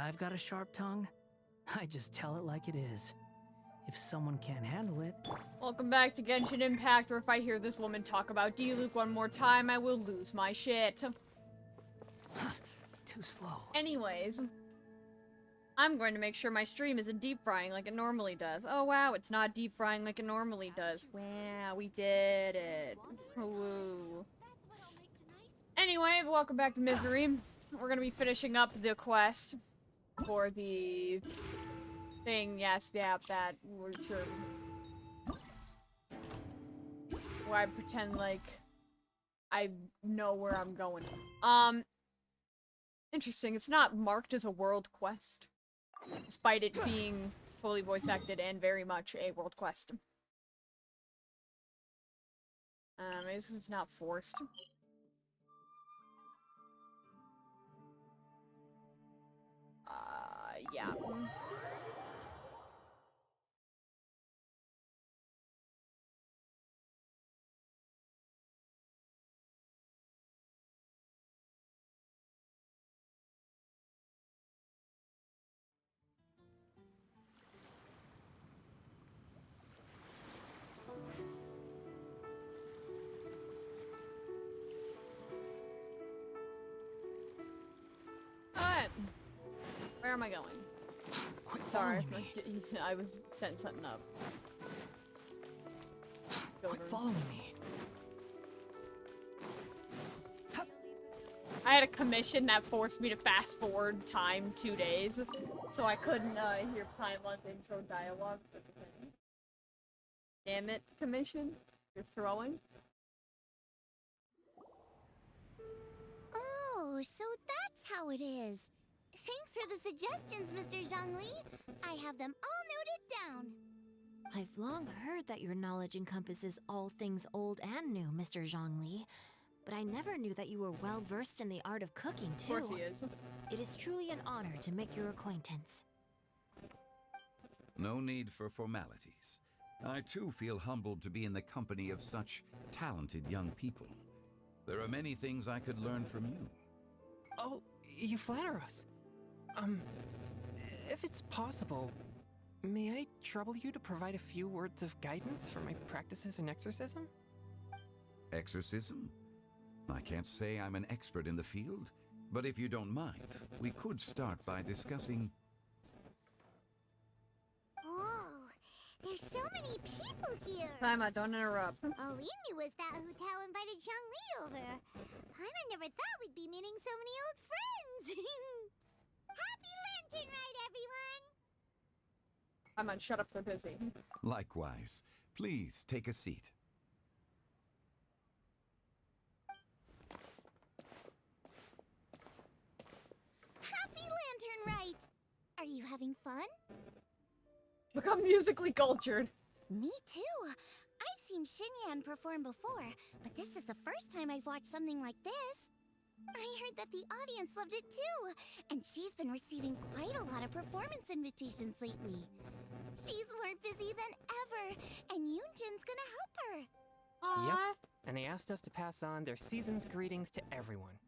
I've got a sharp tongue, I just tell it like it is. If someone can't handle it... Welcome back to Genshin Impact, where if I hear this woman talk about D-Luke one more time, I will lose my shit. Too slow. Anyways, I'm going to make sure my stream isn't deep frying like it normally does. Oh wow, it's not deep frying like it normally does. Wow, we did it. Woo. Anyway, welcome back to Misery. We're gonna be finishing up the quest for the thing. Yes, yeah, that we're sure. Where I pretend like I know where I'm going. Interesting. It's not marked as a world quest, despite it being fully voice acted and very much a world quest. Maybe it's 'cause it's not forced. Yeah. Alright. Where am I going? Quit Sorry, following me. I was setting something up. Quit following me. I had a commission that forced me to fast forward time 2 days, so I couldn't hear Paimon's intro dialogue. Damn it, commission. You're throwing. Oh, so that's how it is. Thanks for the suggestions, Mr. Zhongli. I have them all noted down. I've long heard that your knowledge encompasses all things old and new, Mr. Zhongli. But I never knew that you were well versed in the art of cooking, too. Of course he is. It is truly an honor to make your acquaintance. No need for formalities. I too feel humbled to be in the company of such talented young people. There are many things I could learn from you. Oh, you flatter us. If it's possible, may I trouble you to provide a few words of guidance for my practices in exorcism? Exorcism? I can't say I'm an expert in the field, but if you don't mind, we could start by discussing... Oh, there's so many people here. Paimon, don't interrupt. All we knew was that Hu invited Zhongli over. Paimon never thought we'd be meeting so many old friends. Happy Lantern Rite, everyone! Paimon, shut up, they're busy. Likewise. Please take a seat. Happy Lantern Rite! Are you having fun? Become musically cultured. Me too. I've seen Xinyan perform before, but this is the first time I've watched something like this. I heard that the audience loved it too, and she's been receiving quite a lot of performance invitations lately. She's more busy than ever, and Yoonjin's gonna help her. Aww. Yep, and they asked us to pass on their season's greetings to everyone.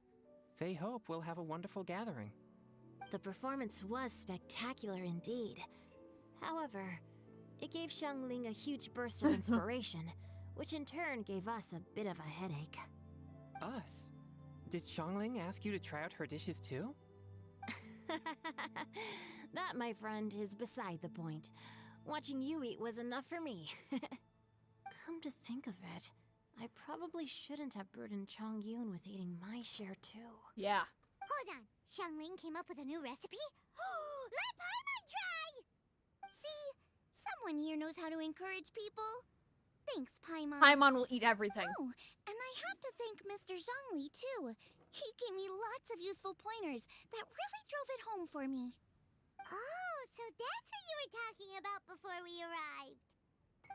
They hope we'll have a wonderful gathering. The performance was spectacular indeed. However, it gave Xiangling a huge burst of inspiration, which in turn gave us a bit of a headache. Us? Did Xiangling ask you to try out her dishes too? That, my friend, is beside the point. Watching you eat was enough for me. Come to think of it, I probably shouldn't have burdened Chongyun with eating my share too. Yeah. Hold on, Xiangling came up with a new recipe? Let Paimon try! See, someone here knows how to encourage people. Thanks, Paimon. Paimon will eat everything. Oh, and I have to thank Mr. Zhongli too. He gave me lots of useful pointers that really drove it home for me. Oh, so that's what you were talking about before we arrived.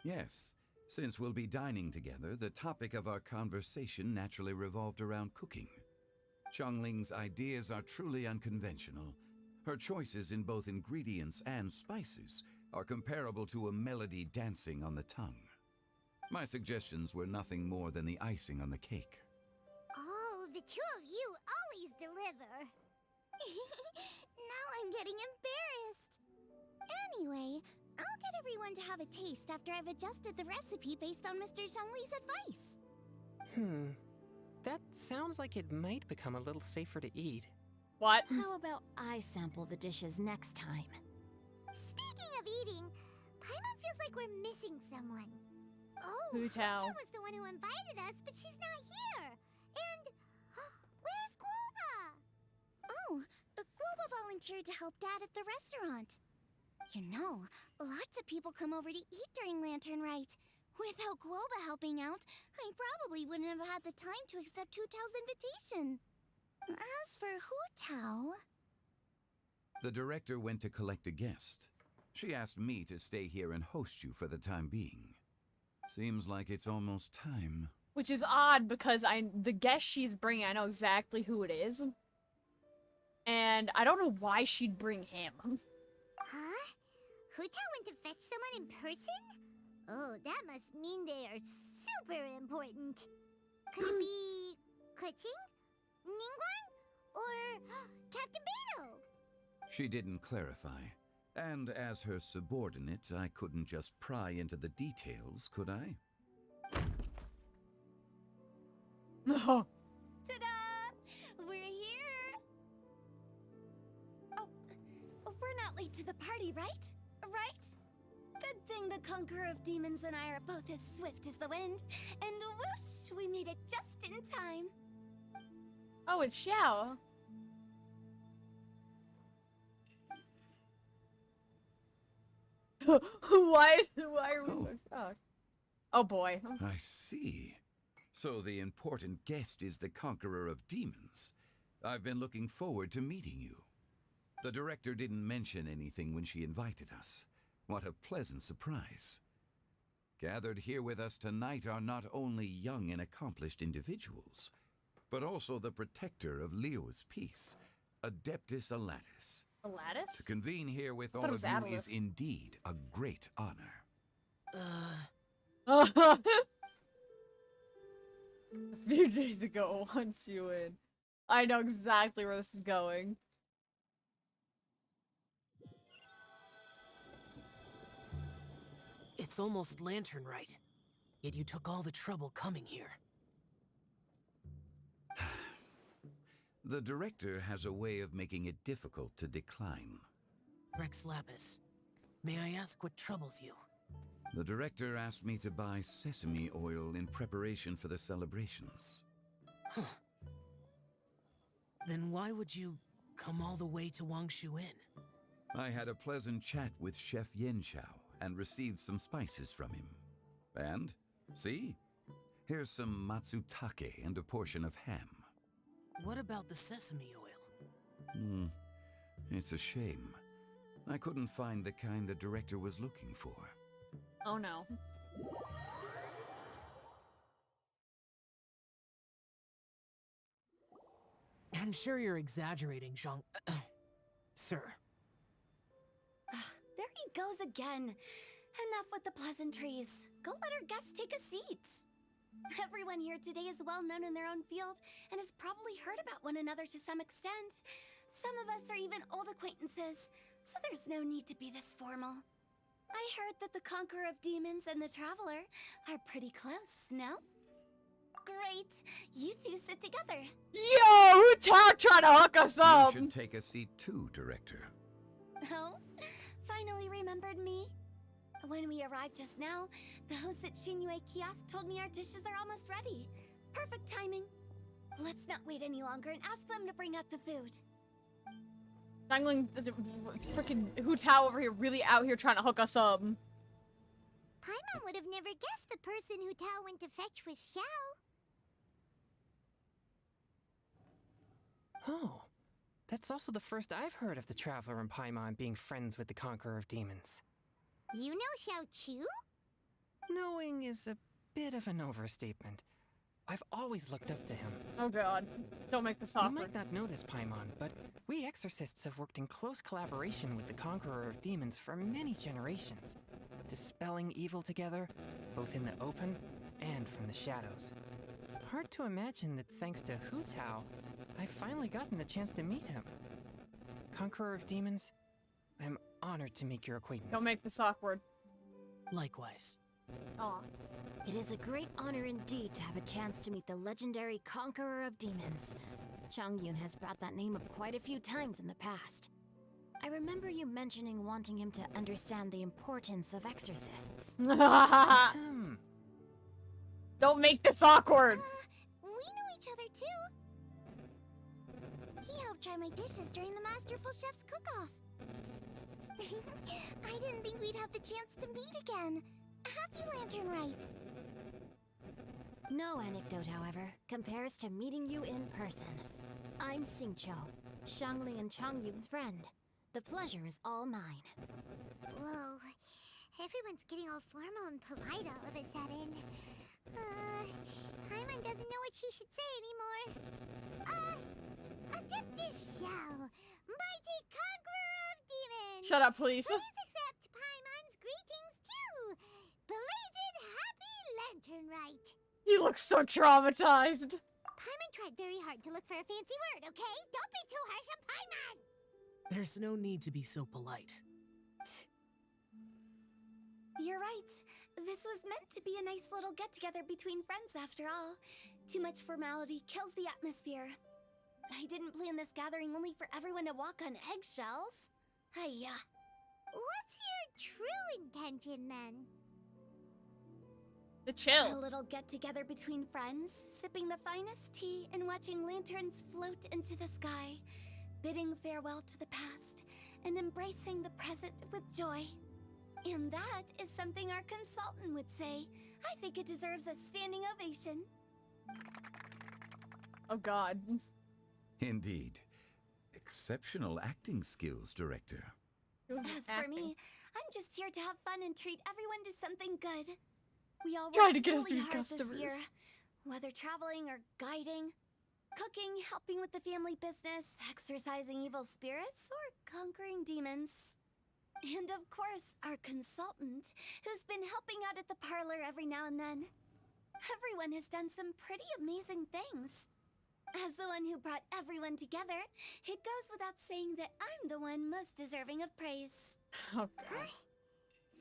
Yes. Since we'll be dining together, the topic of our conversation naturally revolved around cooking. Xiangling's ideas are truly unconventional. Her choices in both ingredients and spices are comparable to a melody dancing on the tongue. My suggestions were nothing more than the icing on the cake. Oh, the two of you always deliver. Now I'm getting embarrassed. Anyway, I'll get everyone to have a taste after I've adjusted the recipe based on Mr. Zhongli's advice. That sounds like it might become a little safer to eat. What? How about I sample the dishes next time? Speaking of eating, Paimon feels like we're missing someone. Oh, Hu Tao. was the one who invited us, but she's not here. And where's Guoba? Oh, Guoba volunteered to help Dad at the restaurant. You know, lots of people come over to eat during Lantern Rite. Without Guoba helping out, I probably wouldn't have had the time to accept Hu Tao's invitation. As for Hu Tao... The director went to collect a guest. She asked me to stay here and host you for the time being. Seems like it's almost time. Which is odd because the guest she's bringing, I know exactly who it is. And I don't know why she'd bring him. Huh? Hu Tao went to fetch someone in person? Oh, that must mean they are super important. Could it be... Keqing? Ningguang? Or Captain Beto? She didn't clarify. And as her subordinate, I couldn't just pry into the details, could I? No. Ta-da! We're here! Oh, we're not late to the party, right? Right? Good thing the Conqueror of Demons and I are both as swift as the wind. And whoosh, we made it just in time. Oh, it's Xiao. why are we so shocked? Oh boy. I see. So the important guest is the Conqueror of Demons. I've been looking forward to meeting you. The director didn't mention anything when she invited us. What a pleasant surprise. Gathered here with us tonight are not only young and accomplished individuals, but also the protector of Leo's peace, Adeptus Alatus. Alatus? To convene here with thought all it of was you Atlas. is indeed a great honor. A few days ago, once you in. I know exactly where this is going. It's almost Lantern Rite, yet you took all the trouble coming here. The director has a way of making it difficult to decline. Rex Lapis, may I ask what troubles you? The director asked me to buy sesame oil in preparation for the celebrations. Huh. Then why would you come all the way to Wangshu Inn? I had a pleasant chat with Chef Yen Chao and received some spices from him. And, see? Here's some matsutake and a portion of ham. What about the sesame oil? It's a shame. I couldn't find the kind the director was looking for. Oh no. I'm sure you're exaggerating, Zhang... Sir. There he goes again. Enough with the pleasantries. Go let our guests take a seat. Everyone here today is well known in their own field and has probably heard about one another to some extent. Some of us are even old acquaintances, so there's no need to be this formal. I heard that the Conqueror of Demons and the Traveler are pretty close, no? Great. You two sit together. Yo, Hu Tao trying to hook us up. You should take a seat too, director. Oh? Finally remembered me? When we arrived just now, the host at Xinyue Kiosk told me our dishes are almost ready. Perfect timing. Let's not wait any longer and ask them to bring out the food. Dangling, freaking Hu Tao over here, really out here trying to hook us up. Paimon would have never guessed the person Hu Tao went to fetch was Xiao. Oh, that's also the first I've heard of the Traveler and Paimon being friends with the Conqueror of Demons. You know Xiao Chu? Knowing is a bit of an overstatement. I've always looked up to him. Oh god. Don't make this You awkward. might not know this, Paimon, but we exorcists have worked in close collaboration with the Conqueror of Demons for many generations, dispelling evil together, both in the open and from the shadows. Hard to imagine that thanks to Hu Tao, I've finally gotten the chance to meet him. Conqueror of Demons, I am honored to make your acquaintance. Don't make this awkward. Likewise. Aw. It is a great honor indeed to have a chance to meet the legendary Conqueror of Demons. Chongyun has brought that name up quite a few times in the past. I remember you mentioning wanting him to understand the importance of exorcists. Don't make this awkward. We know each other too. He helped try my dishes during the Masterful Chef's cook-off. I didn't think we'd have the chance to meet again. Happy Lantern Rite. No anecdote, however, compares to meeting you in person. I'm Xingqiu, Xiangling and Chongyun's friend. The pleasure is all mine. Whoa. Everyone's getting all formal and polite all of a sudden. Paimon doesn't know what she should say anymore. Adeptus Xiao, mighty conqueror of demons. Shut up, please. Please accept Paimon's greetings too. Belated Happy Lantern Rite. You look so traumatized. Paimon tried very hard to look for a fancy word, okay? Don't be too harsh on Paimon. There's no need to be so polite. You're right. This was meant to be a nice little get-together between friends after all. Too much formality kills the atmosphere. I didn't plan this gathering only for everyone to walk on eggshells. Hiya. What's your true intention then? The chill. A little get-together between friends, sipping the finest tea and watching lanterns float into the sky, bidding farewell to the past and embracing the present with joy. And that is something our consultant would say. I think it deserves a standing ovation. Oh god. Indeed. Exceptional acting skills, Director. As for me, I'm just here to have fun and treat everyone to something good. We all Trying worked to get us really to be hard customers. this year, whether traveling or guiding, cooking, helping with the family business, exorcising evil spirits, or conquering demons. And of course, our consultant, who's been helping out at the parlor every now and then. Everyone has done some pretty amazing things. As the one who brought everyone together, it goes without saying that I'm the one most deserving of praise. Oh god.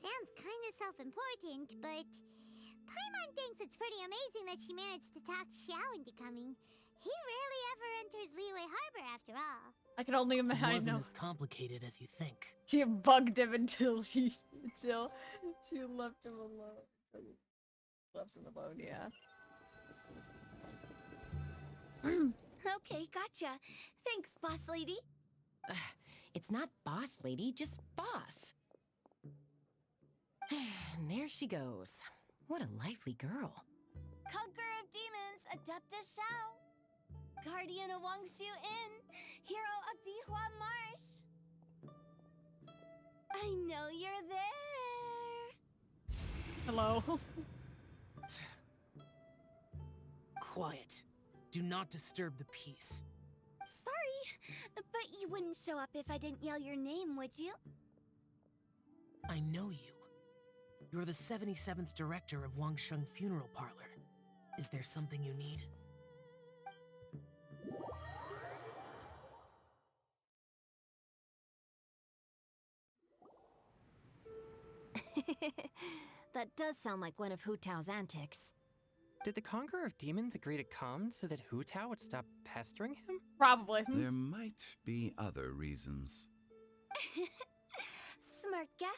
Sounds kind of self-important, but Paimon thinks it's pretty amazing that she managed to talk Xiao into coming. He rarely ever enters Liyue Harbor after all. I can only It imagine. I wasn't know. as complicated as you think. She bugged him until she left him alone. Left him alone, yeah. Okay, gotcha. Thanks, boss lady. It's not boss lady, just boss. And there she goes. What a lively girl. Conqueror of demons, Adeptus Xiao. Guardian of Wangshu Inn, hero of Dihua Marsh. I know you're there. Hello. Quiet. Do not disturb the peace. Sorry, but you wouldn't show up if I didn't yell your name, would you? I know you. You're the 77th director of Wangsheng Funeral Parlor. Is there something you need? That does sound like one of Hu Tao's antics. Did the Conqueror of Demons agree to come so that Hu Tao would stop pestering him? Probably. There might be other reasons. Smart guess.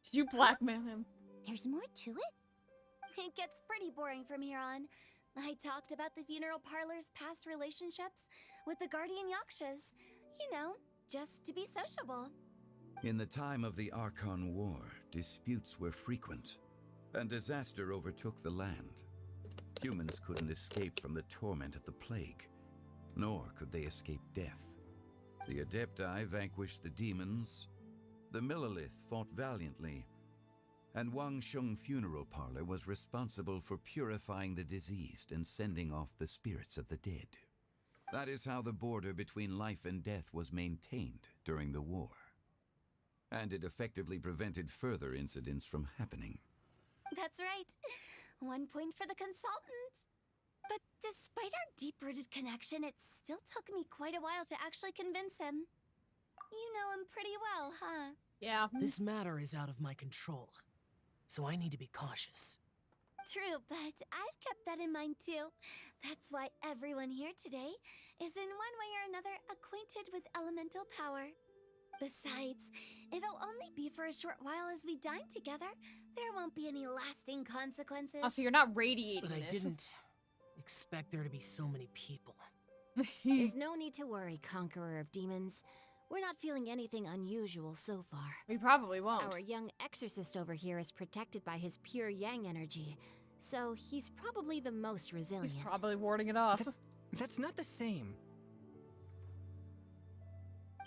Did you blackmail him? There's more to it? It gets pretty boring from here on. I talked about the funeral parlor's past relationships with the guardian yakshas. You know, just to be sociable. In the time of the Archon War, disputes were frequent, and disaster overtook the land. Humans couldn't escape from the torment of the plague, nor could they escape death. The Adepti vanquished the demons, the Millelith fought valiantly, and Wangsheng Funeral Parlor was responsible for purifying the diseased and sending off the spirits of the dead. That is how the border between life and death was maintained during the war. And it effectively prevented further incidents from happening. That's right. 1 point for the consultant. But despite our deep-rooted connection, it still took me quite a while to actually convince him. You know him pretty well, huh? Yeah. This matter is out of my control, so I need to be cautious. True, but I've kept that in mind too. That's why everyone here today is in one way or another acquainted with elemental power. Besides, it'll only be for a short while as we dine together. There won't be any lasting consequences. Oh, so you're not radiating But I this. didn't expect there to be so many people. There's no need to worry, Conqueror of Demons. We're not feeling anything unusual so far. We probably won't. Our young exorcist over here is protected by his pure yang energy, so he's probably the most resilient. He's probably warding it off. That's not the same.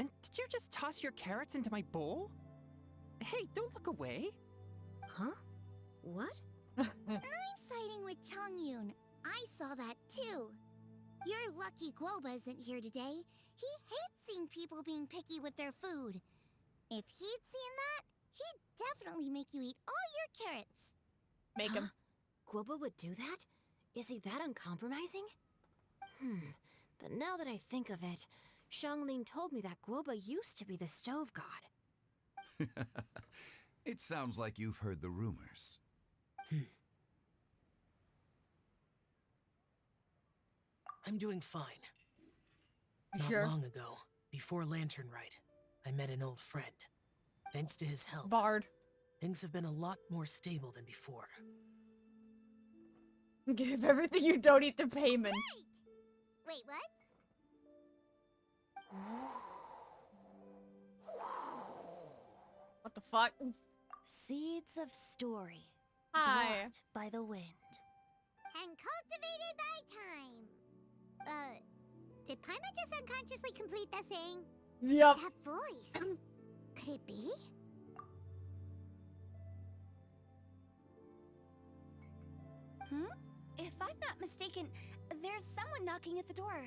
And did you just toss your carrots into my bowl? Hey, don't look away. Huh? What? I'm siding with Chongyun. I saw that too. You're lucky Guoba isn't here today. He hates seeing people being picky with their food. If he'd seen that, he'd definitely make you eat all your carrots. Make him. Guoba would do that? Is he that uncompromising? But now that I think of it, Xiangling told me that Guoba used to be the stove god. It sounds like you've heard the rumors. I'm doing fine. You Not sure? long ago, before Lantern Rite, I met an old friend. Thanks to his help, Bard. things have been a lot more stable than before. Give everything you don't eat to payment. Wait, what? What the fuck? Seeds of story. Hi. Brought by the wind. And cultivated by time. Did Paimon just unconsciously complete that saying? Yep. That voice. Could it be? If I'm not mistaken, there's someone knocking at the door.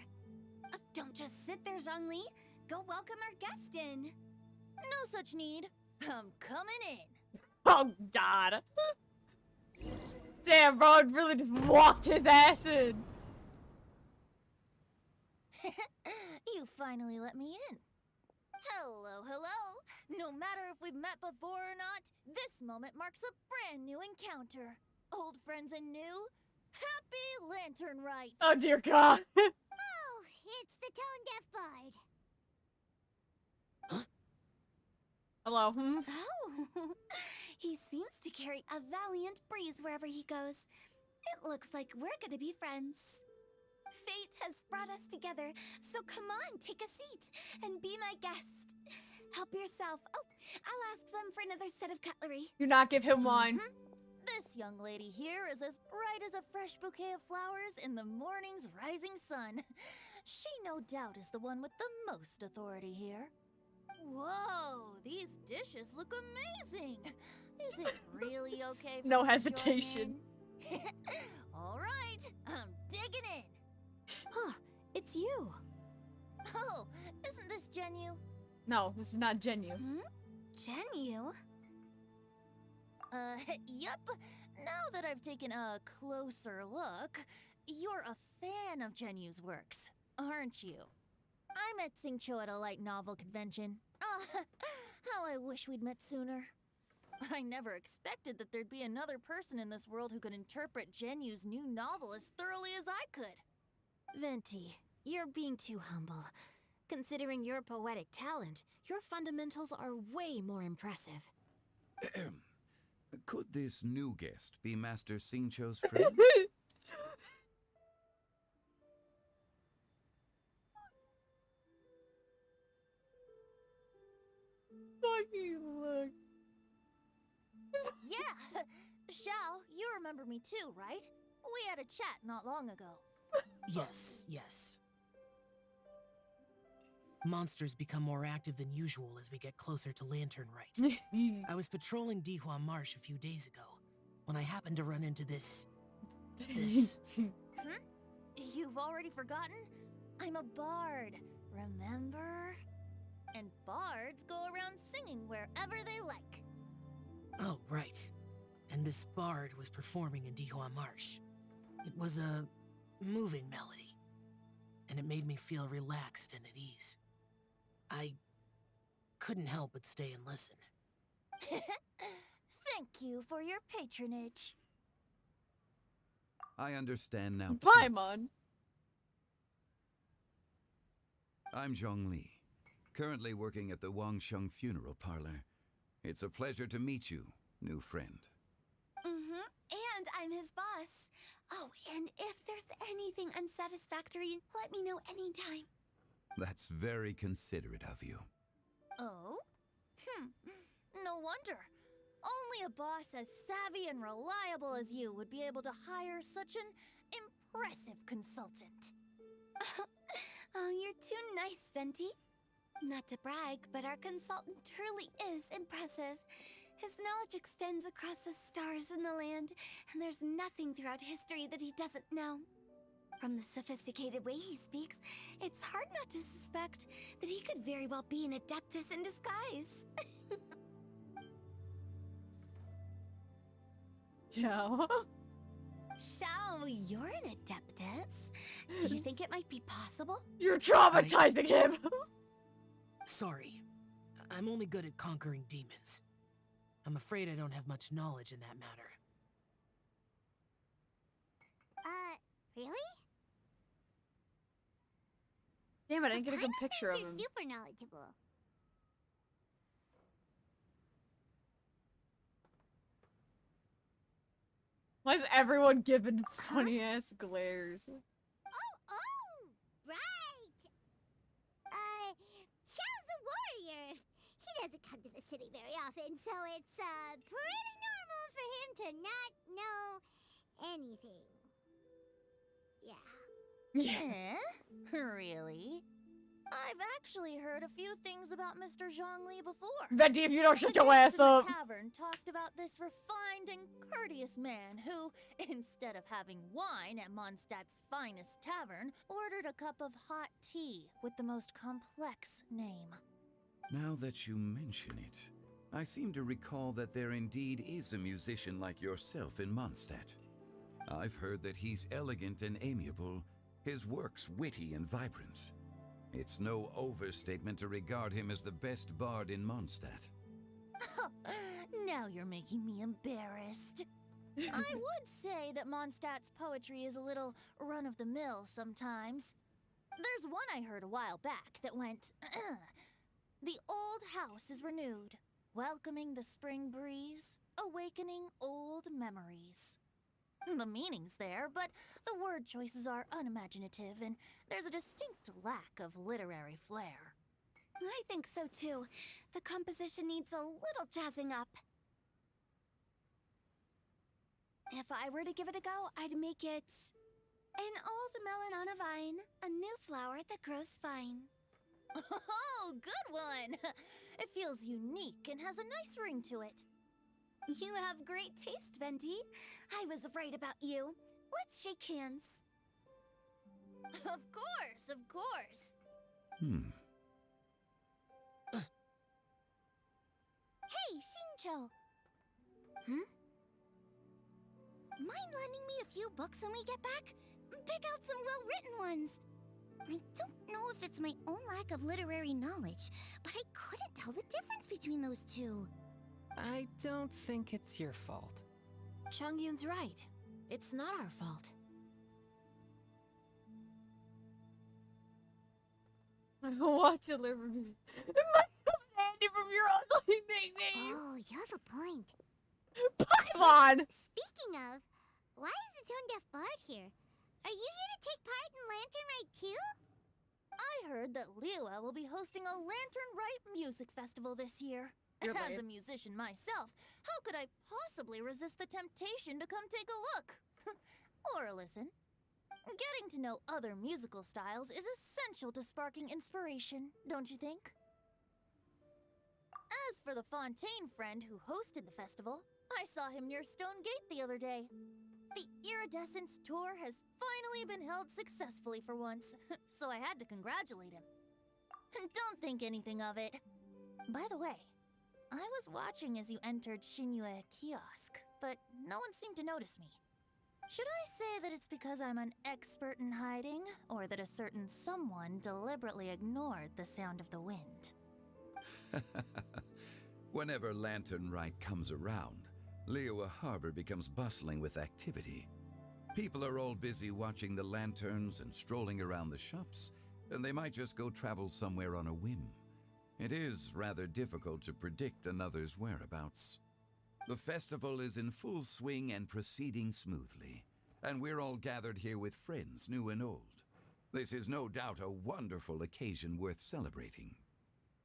Don't just sit there, Zhongli. Go welcome our guest in. No such need. I'm coming in. Oh god. Damn, bro, it really just walked his ass in. You finally let me in. Hello, hello. No matter if we've met before or not, this moment marks a brand new encounter. Old friends and new. Happy Lantern Rite. Oh dear god. Oh, it's the tone-deaf bard. Hello. Oh, he seems to carry a valiant breeze wherever he goes. It looks like we're gonna be friends. Fate has brought us together, so come on, take a seat and be my guest. Help yourself. Oh, I'll ask them for another set of cutlery. Do not give him wine. This young lady here is as bright as a fresh bouquet of flowers in the morning's rising sun. She no doubt is the one with the most authority here. Whoa, these dishes look amazing. Is it really okay for No me to join hesitation. in? All right, I'm digging in. Huh, it's you. Oh, isn't this Genu? No, this is not Genu. Genu? Yup. Now that I've taken a closer look, you're a fan of Genu's works, aren't you? I met Xingqiu at a light novel convention. How I wish we'd met sooner. I never expected that there'd be another person in this world who could interpret Genu's new novel as thoroughly as I could. Venti, you're being too humble. Considering your poetic talent, your fundamentals are way more impressive. Could this new guest be Master Xingqiu's friend? Fucking look. Yeah! Xiao, you remember me too, right? We had a chat not long ago. Yes. Monsters become more active than usual as we get closer to Lantern Rite. I was patrolling Dihua Marsh a few days ago when I happened to run into this. You've already forgotten? I'm a bard, remember? And bards go around singing wherever they like. Oh, right. And this bard was performing in Dihua Marsh. It was a moving melody, and it made me feel relaxed and at ease. I couldn't help but stay and listen. Thank you for your patronage. I understand now. Bye, too. Mon. I'm Zhongli, currently working at the Wangsheng Funeral Parlor. It's a pleasure to meet you, new friend. And I'm his boss. Oh, and if there's anything unsatisfactory, let me know anytime. That's very considerate of you. Oh? No wonder. Only a boss as savvy and reliable as you would be able to hire such an impressive consultant. Oh, you're too nice, Venti. Not to brag, but our consultant truly is impressive. His knowledge extends across the stars and the land, and there's nothing throughout history that he doesn't know. From the sophisticated way he speaks, it's hard not to suspect that he could very well be an adeptus in disguise. Yeah. Shao, you're an adeptus. Do you think it might be possible? You're traumatizing him. Sorry, I'm only good at conquering demons. I'm afraid I don't have much knowledge in that matter. Really? Damn it, I didn't get a good picture of You're him. super knowledgeable. Why is everyone giving funny ass glares? Oh, right. Shao's a warrior. He doesn't come to the city very often, so it's pretty normal for him to not know anything. Yeah. Really? I've actually heard a few things about Mr. Zhongli before. Venti, if you don't shut The your ass guests in the up. tavern talked about this refined and courteous man who, instead of having wine at Mondstadt's finest tavern, ordered a cup of hot tea with the most complex name. Now that you mention it, I seem to recall that there indeed is a musician like yourself in Mondstadt. I've heard that he's elegant and amiable, his works witty and vibrant. It's no overstatement to regard him as the best bard in Mondstadt. Now you're making me embarrassed. I would say that Mondstadt's poetry is a little run-of-the-mill sometimes. There's one I heard a while back that went, "The old house is renewed, welcoming the spring breeze, awakening old memories." The meaning's there, but the word choices are unimaginative, and there's a distinct lack of literary flair. I think so too. The composition needs a little jazzing up. If I were to give it a go, I'd make it an old melon on a vine, a new flower that grows fine. Oh, good one! It feels unique and has a nice ring to it. You have great taste, Venti. I was right about you. Let's shake hands. Of course, of course. Hey, Shincho! Mind lending me a few books when we get back? Pick out some well-written ones. I don't know if it's my own lack of literary knowledge, but I couldn't tell the difference between those two. I don't think it's your fault. Chongyun's right. It's not our fault. I watch it live from you. It might come handy from your ugly nickname. Oh, you have a point. Paimon! Speaking of, why is the tone-deaf bard here? Are you here to take part in Lantern Rite too? I heard that Liyue will be hosting a Lantern Rite music festival this year. You're As lame. a musician myself, how could I possibly resist the temptation to come take a look? Or listen. Getting to know other musical styles is essential to sparking inspiration, don't you think? As for the Fontaine friend who hosted the festival, I saw him near Stone Gate the other day. The Iridescence tour has finally been held successfully for once, so I had to congratulate him. Don't think anything of it. By the way, I was watching as you entered Shinyue Kiosk, but no one seemed to notice me. Should I say that it's because I'm an expert in hiding, or that a certain someone deliberately ignored the sound of the wind? Whenever Lantern Rite comes around, Liyue Harbor becomes bustling with activity. People are all busy watching the lanterns and strolling around the shops, and they might just go travel somewhere on a whim. It is rather difficult to predict another's whereabouts. The festival is in full swing and proceeding smoothly, and we're all gathered here with friends, new and old. This is no doubt a wonderful occasion worth celebrating.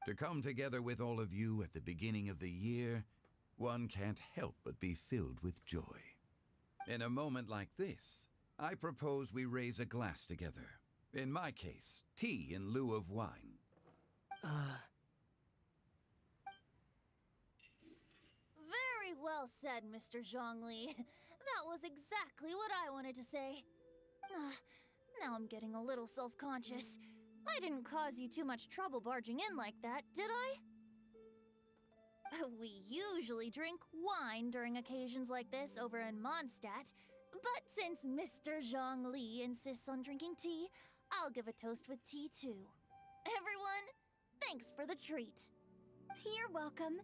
To come together with all of you at the beginning of the year, one can't help but be filled with joy. In a moment like this, I propose we raise a glass together. In my case, tea in lieu of wine. Very well said, Mr. Zhongli. That was exactly what I wanted to say. Now I'm getting a little self-conscious. I didn't cause you too much trouble barging in like that, did I? We usually drink wine during occasions like this over in Mondstadt, but since Mr. Zhongli insists on drinking tea, I'll give a toast with tea too. Everyone, thanks for the treat. You're welcome.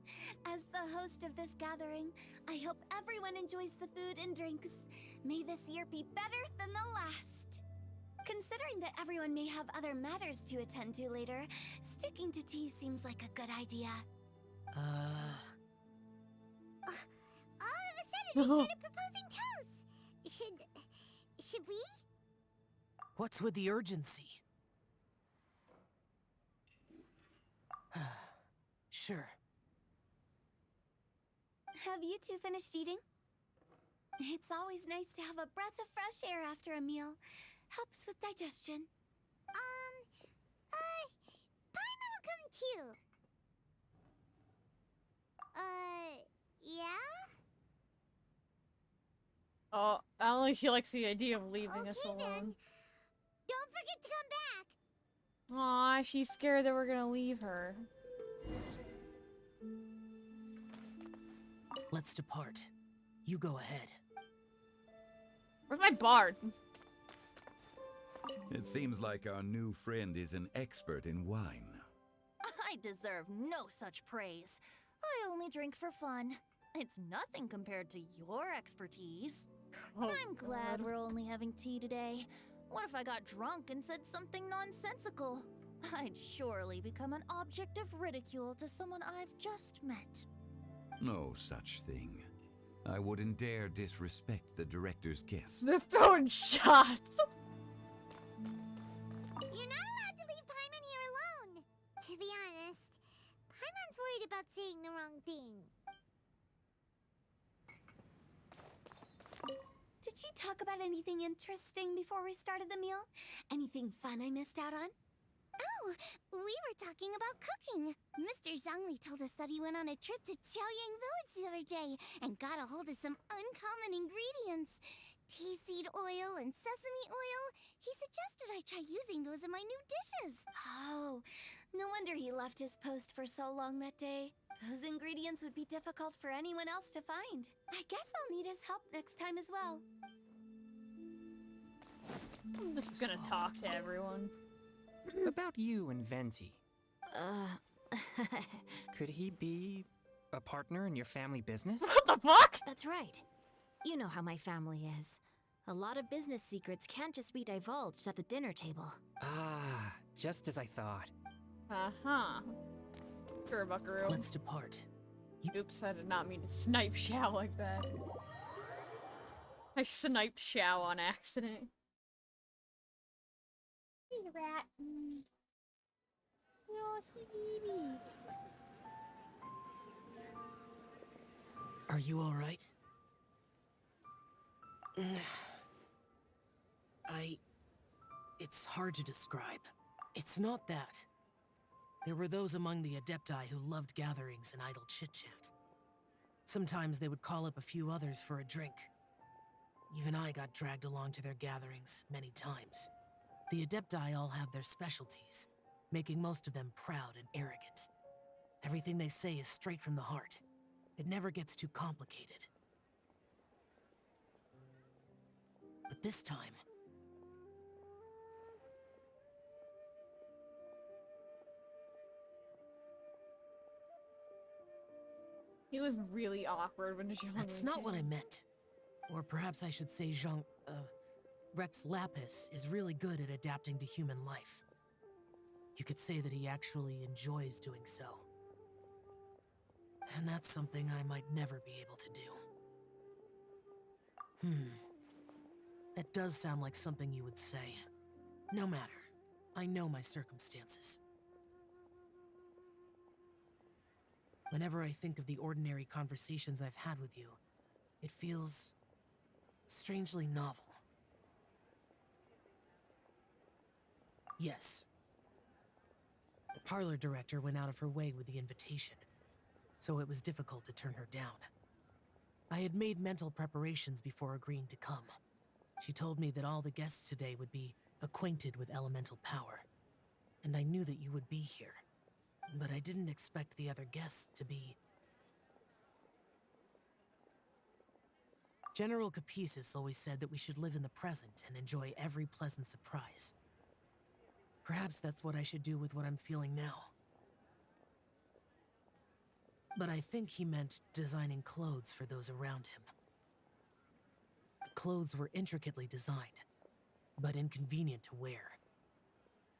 As the host of this gathering, I hope everyone enjoys the food and drinks. May this year be better than the last. Considering that everyone may have other matters to attend to later, sticking to tea seems like a good idea. All of a sudden, they started proposing toasts. Should we? What's with the urgency? Sure. Have you two finished eating? It's always nice to have a breath of fresh air after a meal. Helps with digestion. Paimon will come too. Yeah? Oh, I don't think she likes the idea of leaving us alone. Then. Don't forget to come back. Aw, she's scared that we're gonna leave her. Let's depart. You go ahead. Where's my bard? It seems like our new friend is an expert in wine. I deserve no such praise. I only drink for fun. It's nothing compared to your expertise. Oh, I'm glad God. we're only having tea today. What if I got drunk and said something nonsensical? I'd surely become an object of ridicule to someone I've just met. No such thing. I wouldn't dare disrespect the director's guest. They're throwing shots! You're not allowed to leave Paimon here alone. To be honest, Paimon's worried about saying the wrong thing. Did you talk about anything interesting before we started the meal? Anything fun I missed out on? Oh, we were talking about cooking. Mr. Zhongli told us that he went on a trip to Qiaoyang Village the other day and got a hold of some uncommon ingredients. Tea seed oil and sesame oil. He suggested I try using those in my new dishes. Oh, no wonder he left his post for so long that day. Those ingredients would be difficult for anyone else to find. I guess I'll need his help next time as well. I'm just gonna talk to everyone. About you and Venti. Could he be a partner in your family business? What the fuck? That's right. You know how my family is. A lot of business secrets can't just be divulged at the dinner table. Ah, just as I thought. Uh-huh. Sure, buckaroo. Let's depart. Oops, I did not mean to snipe Xiao like that. I sniped Xiao on accident. He's a rat. Oh, see babies. Are you alright? It's hard to describe. It's not that. There were those among the Adepti who loved gatherings and idle chit-chat. Sometimes they would call up a few others for a drink. Even I got dragged along to their gatherings many times. The Adepti all have their specialties, making most of them proud and arrogant. Everything they say is straight from the heart. It never gets too complicated. But this time... He was really awkward when Jean That's not what I meant. Or perhaps I should say Rex Lapis is really good at adapting to human life. You could say that he actually enjoys doing so. And that's something I might never be able to do. That does sound like something you would say. No matter. I know my circumstances. Whenever I think of the ordinary conversations I've had with you, it feels strangely novel. Yes. The parlor director went out of her way with the invitation, so it was difficult to turn her down. I had made mental preparations before agreeing to come. She told me that all the guests today would be acquainted with elemental power, and I knew that you would be here. But I didn't expect the other guests to be... General Capisis always said that we should live in the present and enjoy every pleasant surprise. Perhaps that's what I should do with what I'm feeling now. But I think he meant designing clothes for those around him. The clothes were intricately designed, but inconvenient to wear.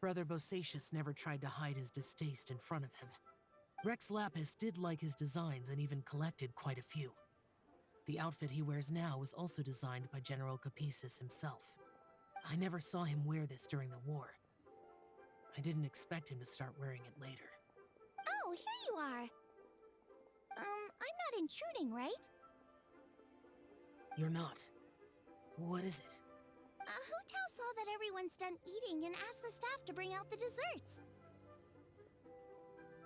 Brother Bosacius never tried to hide his distaste in front of him. Rex Lapis did like his designs and even collected quite a few. The outfit he wears now was also designed by General Capisis himself. I never saw him wear this during the war. I didn't expect him to start wearing it later. Oh, here you are. I'm not intruding, right? You're not. What is it? Hu Tao saw that everyone's done eating and asked the staff to bring out the desserts.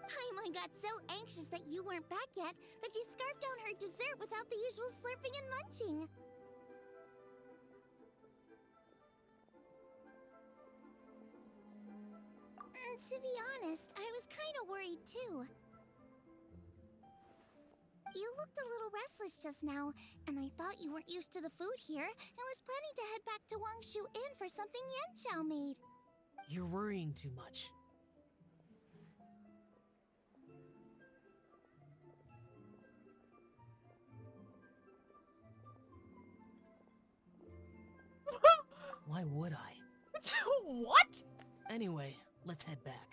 Paimon got so anxious that you weren't back yet that she scarfed down her dessert without the usual slurping and munching. To be honest, I was kind of worried too. You looked a little restless just now, and I thought you weren't used to the food here and was planning to head back to Wangshu Inn for something Yanxiao made. You're worrying too much. Why would I? What? Anyway, let's head back.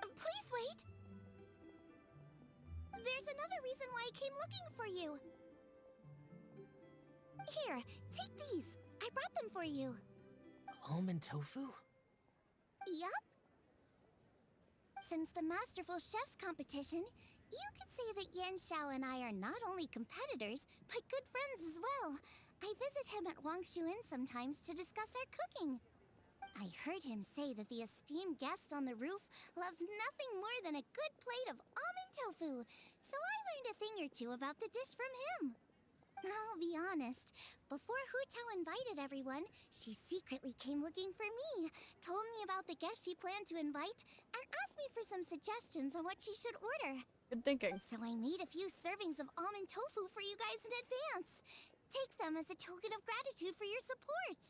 Please wait! There's another reason why I came looking for you. Here, take these. I brought them for you. Almond tofu? Yup. Since the Masterful Chef's competition, you could say that Yanxiao and I are not only competitors, but good friends as well. I visit him at Wangshu Inn sometimes to discuss our cooking. I heard him say that the esteemed guest on the roof loves nothing more than a good plate of almond tofu, so I learned a thing or two about the dish from him. I'll be honest, before Hu Tao invited everyone, she secretly came looking for me, told me about the guests she planned to invite, and asked me for some suggestions on what she should order. Good thinking. So I made a few servings of almond tofu for you guys in advance. Take them as a token of gratitude for your support.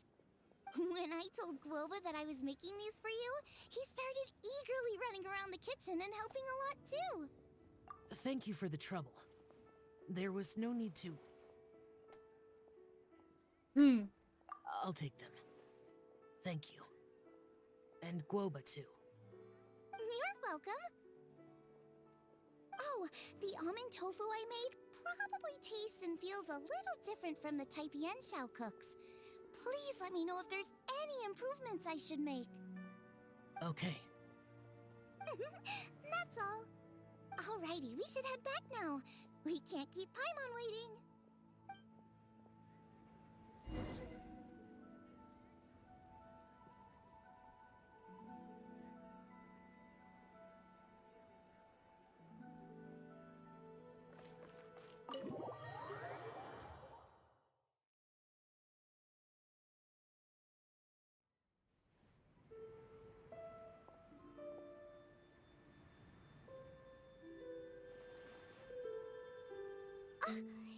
When I told Guoba that I was making these for you, he started eagerly running around the kitchen and helping a lot too. Thank you for the trouble. There was no need to... I'll take them. Thank you. And Guoba too. You're welcome. Oh, the almond tofu I made probably tastes and feels a little different from the type Yanxiao cooks. Please let me know if there's any improvements I should make. Okay. That's all. Alrighty, we should head back now. We can't keep Paimon waiting.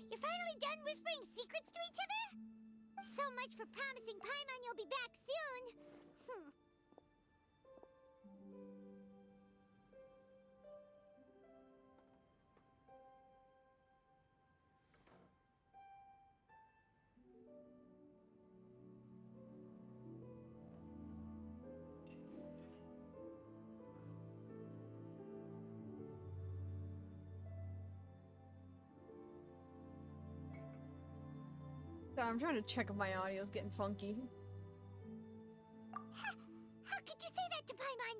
You're finally done whispering secrets to each other? So much for promising Paimon you'll be back soon. Sorry, I'm trying to check if my audio's getting funky. How could you say that to Paimon?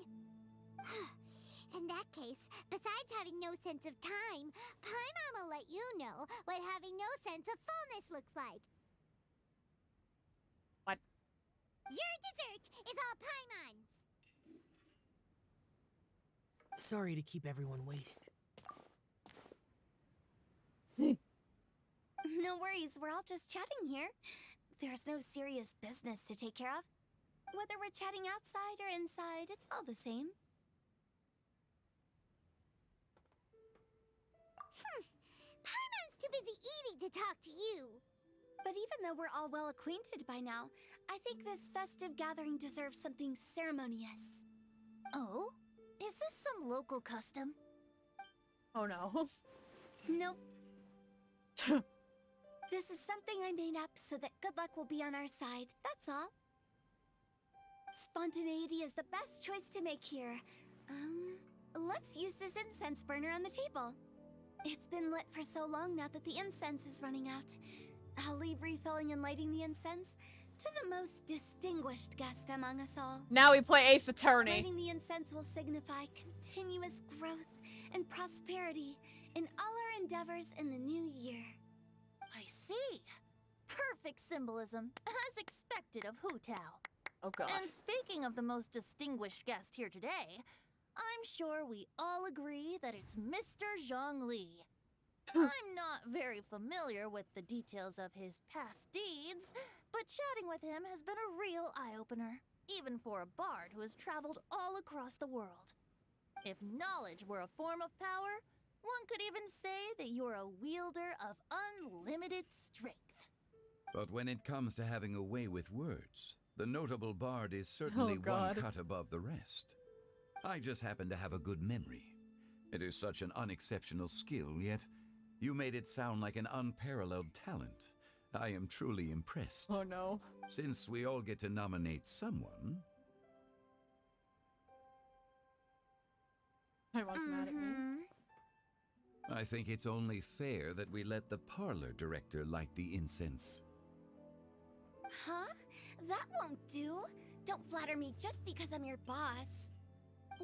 In that case, besides having no sense of time, Paimon will let you know what having no sense of fullness looks like. What? Your dessert is all Paimon's! Sorry to keep everyone waiting. No worries, we're all just chatting here. There's no serious business to take care of. Whether we're chatting outside or inside, it's all the same. Paimon's too busy eating to talk to you! But even though we're all well acquainted by now, I think this festive gathering deserves something ceremonious. Oh? Is this some local custom? Oh no. Nope. This is something I made up so that good luck will be on our side, that's all. Spontaneity is the best choice to make here. Let's use this incense burner on the table. It's been lit for so long now that the incense is running out. I'll leave refilling and lighting the incense to the most distinguished guest among us all. Now we play Ace Attorney. Lighting the incense will signify continuous growth and prosperity in all our endeavors in the new year. I see. Perfect symbolism, as expected of Hu Tao. Oh god. And speaking of the most distinguished guest here today, I'm sure we all agree that it's Mr. Zhongli. I'm not very familiar with the details of his past deeds, but chatting with him has been a real eye-opener, even for a bard who has traveled all across the world. If knowledge were a form of power, one could even say that you're a wielder of unlimited strength. But when it comes to having a way with words, the notable bard is certainly one cut above the rest. I just happen to have a good memory. It is such an unexceptional skill, yet you made it sound like an unparalleled talent. I am truly impressed. Oh no. Since we all get to nominate someone... Everyone's mad at me. I think it's only fair that we let the parlor director light the incense. Huh? That won't do. Don't flatter me just because I'm your boss.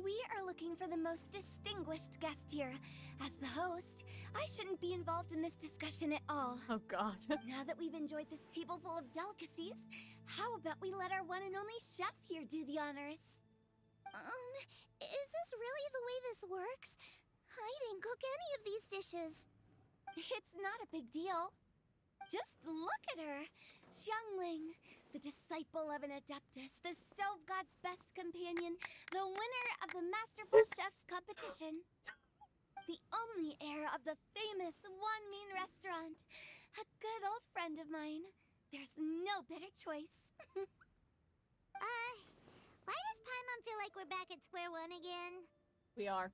We are looking for the most distinguished guest here. As the host, I shouldn't be involved in this discussion at all. Oh god. Now that we've enjoyed this table full of delicacies, how about we let our one and only chef here do the honors? Is this really the way this works? I didn't cook any of these dishes. It's not a big deal. Just look at her. Xiangling, the disciple of an adeptus, the stove god's best companion, the winner of the Masterful Chef's competition. The only heir of the famous One Mean restaurant. A good old friend of mine. There's no better choice. Why does Paimon feel like we're back at square one again? We are.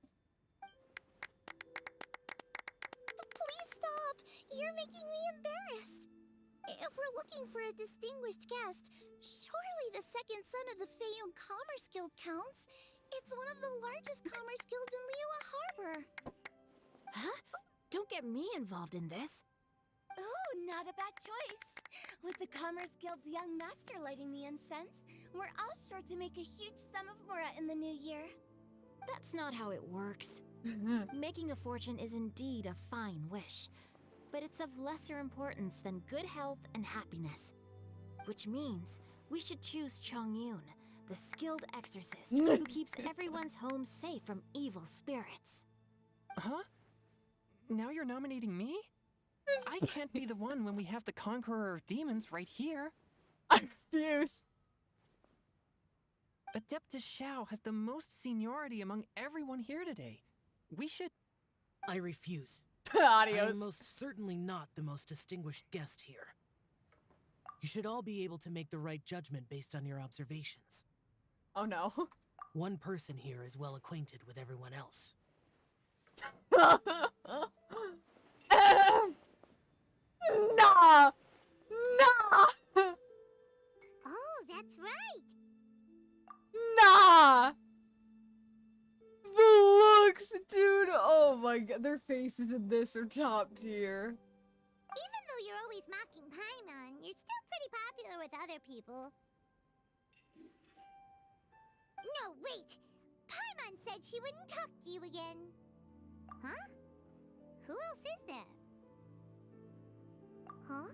Please stop! You're making me embarrassed. If we're looking for a distinguished guest, surely the second son of the Feiyun Commerce Guild counts. It's one of the largest commerce guilds in Liyue Harbor. Huh? Don't get me involved in this. Oh, not a bad choice. With the Commerce Guild's young master lighting the incense, we're all sure to make a huge sum of mora in the new year. That's not how it works. Making a fortune is indeed a fine wish, but it's of lesser importance than good health and happiness. Which means we should choose Chongyun, the skilled exorcist who keeps everyone's home safe from evil spirits. Huh? Now you're nominating me? I can't be the one when we have the Conqueror of Demons right here. I refuse. Adeptus Xiao has the most seniority among everyone here today. We should... I refuse. I Adios. am most certainly not the most distinguished guest here. You should all be able to make the right judgment based on your observations. Oh no. One person here is well acquainted with everyone else. Nah. Nah. Oh, that's right. Nah. The looks, dude. Oh my god, their faces in this are top tier. Even though you're always mocking Paimon, you're still pretty popular with other people. No, wait! Paimon said she wouldn't talk to you again. Huh? Who else is there? Huh?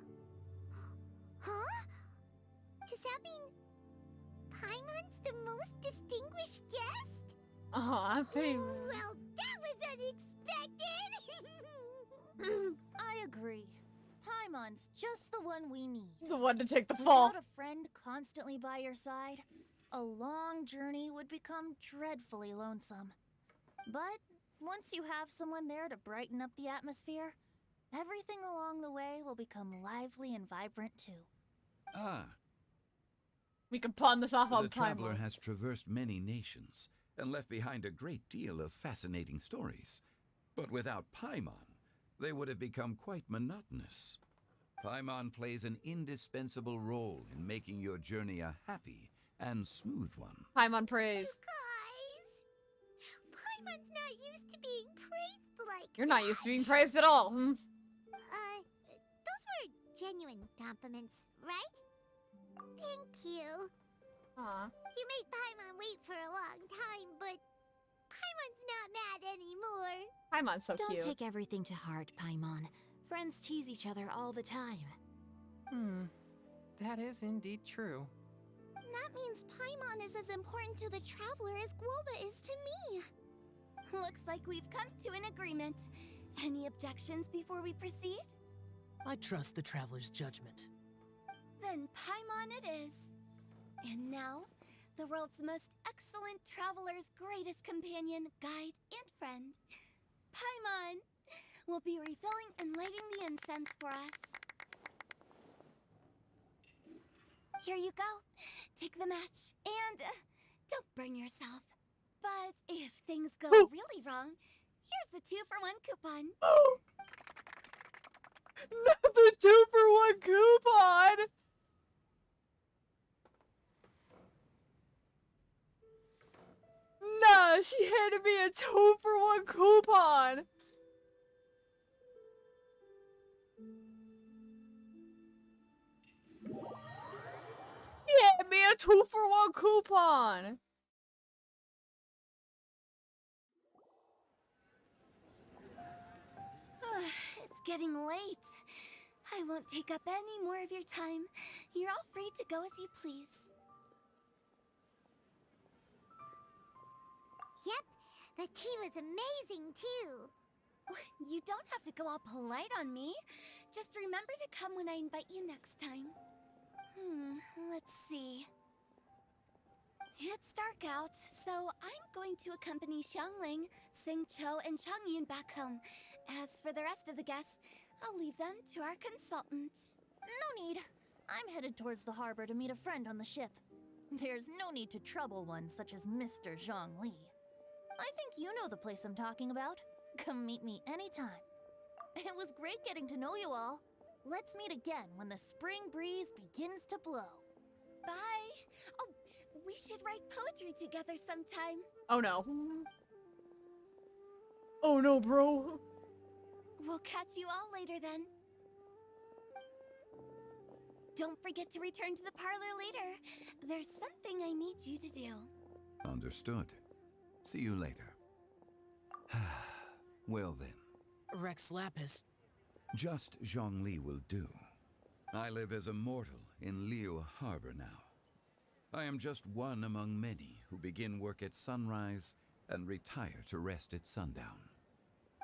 Huh? Does that mean Paimon's the most distinguished guest? Aw, Paimon. Well, that was unexpected! I agree. Paimon's just the one we need. The one to take the fall. Without a friend constantly by your side, a long journey would become dreadfully lonesome. But once you have someone there to brighten up the atmosphere, everything along the way will become lively and vibrant too. Ah, We can pawn this off on the traveler Paimon. has traversed many nations and left behind a great deal of fascinating stories. But without Paimon, they would have become quite monotonous. Paimon plays an indispensable role in making your journey a happy and smooth one. Paimon praise. Guys, Paimon's not used to being praised like You're not that. used to being praised at all. Those were genuine compliments, right? Thank you. Aw. You made Paimon wait for a long time, but Paimon's not mad anymore. Paimon's so Don't cute. take everything to heart, Paimon. Friends tease each other all the time. That is indeed true. That means Paimon is as important to the traveler as Guoba is to me. Looks like we've come to an agreement. Any objections before we proceed? I trust the traveler's judgment. Then Paimon it is. And now, the world's most excellent traveler's greatest companion, guide, and friend, Paimon, will be refilling and lighting the incense for us. Here you go. Take the match, and don't burn yourself. But if things go really wrong, here's the 2-for-1 coupon. The 2-for-1 coupon! No, she handed me a 2-for-1 coupon! She handed me a 2-for-1 coupon! It's getting late. I won't take up any more of your time. You're all free to go as you please. Yep, the tea was amazing too. You don't have to go all polite on me. Just remember to come when I invite you next time. Let's see. It's dark out, so I'm going to accompany Xiangling, Xingqiu, and Chongyun back home. As for the rest of the guests, I'll leave them to our consultant. No need. I'm headed towards the harbor to meet a friend on the ship. There's no need to trouble one such as Mr. Zhongli. I think you know the place I'm talking about. Come meet me anytime. It was great getting to know you all. Let's meet again when the spring breeze begins to blow. Bye! Oh, we should write poetry together sometime. Oh no. Oh no, bro. We'll catch you all later then. Don't forget to return to the parlor later. There's something I need you to do. Understood. See you later. Well then, Rex Lapis. just Zhongli will do. I live as a mortal in Liu Harbor now. I am just one among many who begin work at sunrise and retire to rest at sundown.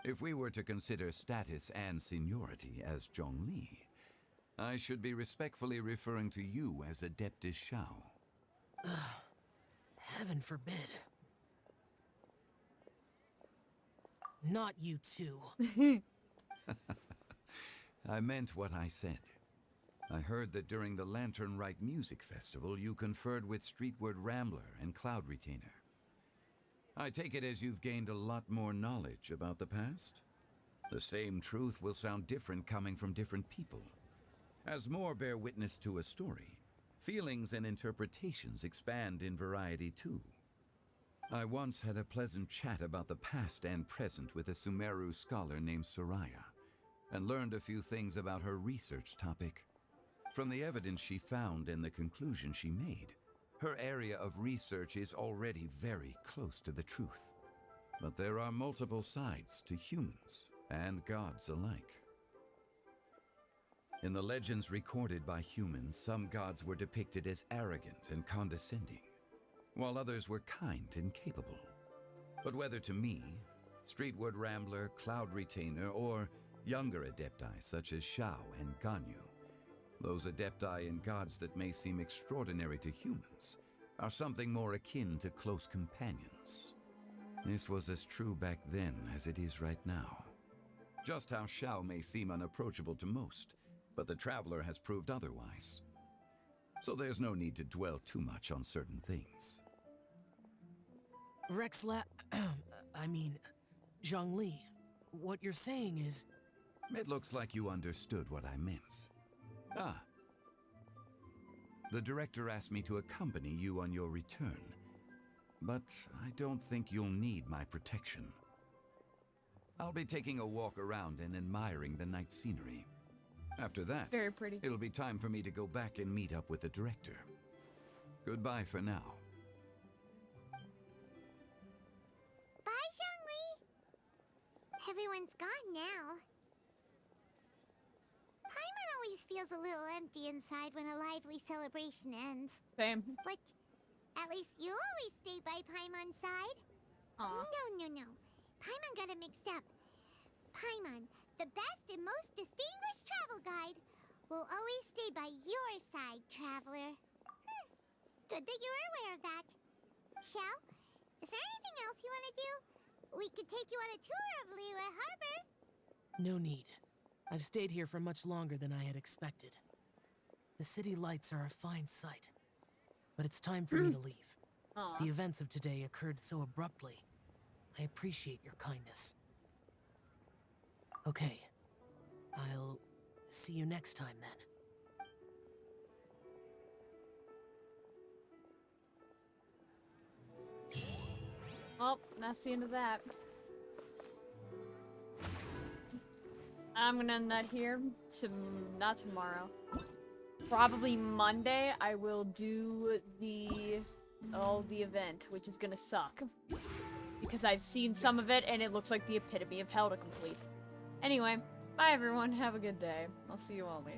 If we were to consider status and seniority as Zhongli, I should be respectfully referring to you as Adeptus Shao. Heaven forbid. Not you two. I meant what I said. I heard that during the Lantern Rite music festival, you conferred with Streetward Rambler and Cloud Retainer. I take it as you've gained a lot more knowledge about the past? The same truth will sound different coming from different people. As more bear witness to a story, feelings and interpretations expand in variety too. I once had a pleasant chat about the past and present with a Sumeru scholar named Soraya. and learned a few things about her research topic. From the evidence she found and the conclusion she made, her area of research is already very close to the truth. But there are multiple sides to humans and gods alike. In the legends recorded by humans, some gods were depicted as arrogant and condescending, while others were kind and capable. But whether to me, Streetwood Rambler, Cloud Retainer, or younger adepti such as Shao and Ganyu, those adepti and gods that may seem extraordinary to humans are something more akin to close companions. This was as true back then as it is right now. Just how Shao may seem unapproachable to most, but the Traveler has proved otherwise. So there's no need to dwell too much on certain things. Zhongli, what you're saying is... It looks like you understood what I meant. Ah. The director asked me to accompany you on your return, but I don't think you'll need my protection. I'll be taking a walk around and admiring the night scenery. After that, Very pretty. it'll be time for me to go back and meet up with the director. Goodbye for now. Bye, Zhongli! Everyone's gone now. Paimon always feels a little empty inside when a lively celebration ends. Same. But at least you always stay by Paimon's side. Aw. No. Paimon got it mixed up. Paimon, the best and most distinguished travel guide, will always stay by your side, Traveler. Good that you were aware of that. Shell, is there anything else you want to do? We could take you on a tour of Liyue Harbor. No need. I've stayed here for much longer than I had expected. The city lights are a fine sight. But it's time for me to leave. Aw. The events of today occurred so abruptly. I appreciate your kindness. Okay. I'll see you next time then. Well, that's the end of that. I'm gonna end that here. Not tomorrow. Probably Monday. I will do the event, which is gonna suck because I've seen some of it and it looks like the epitome of hell to complete. Anyway, bye everyone. Have a good day. I'll see you all later.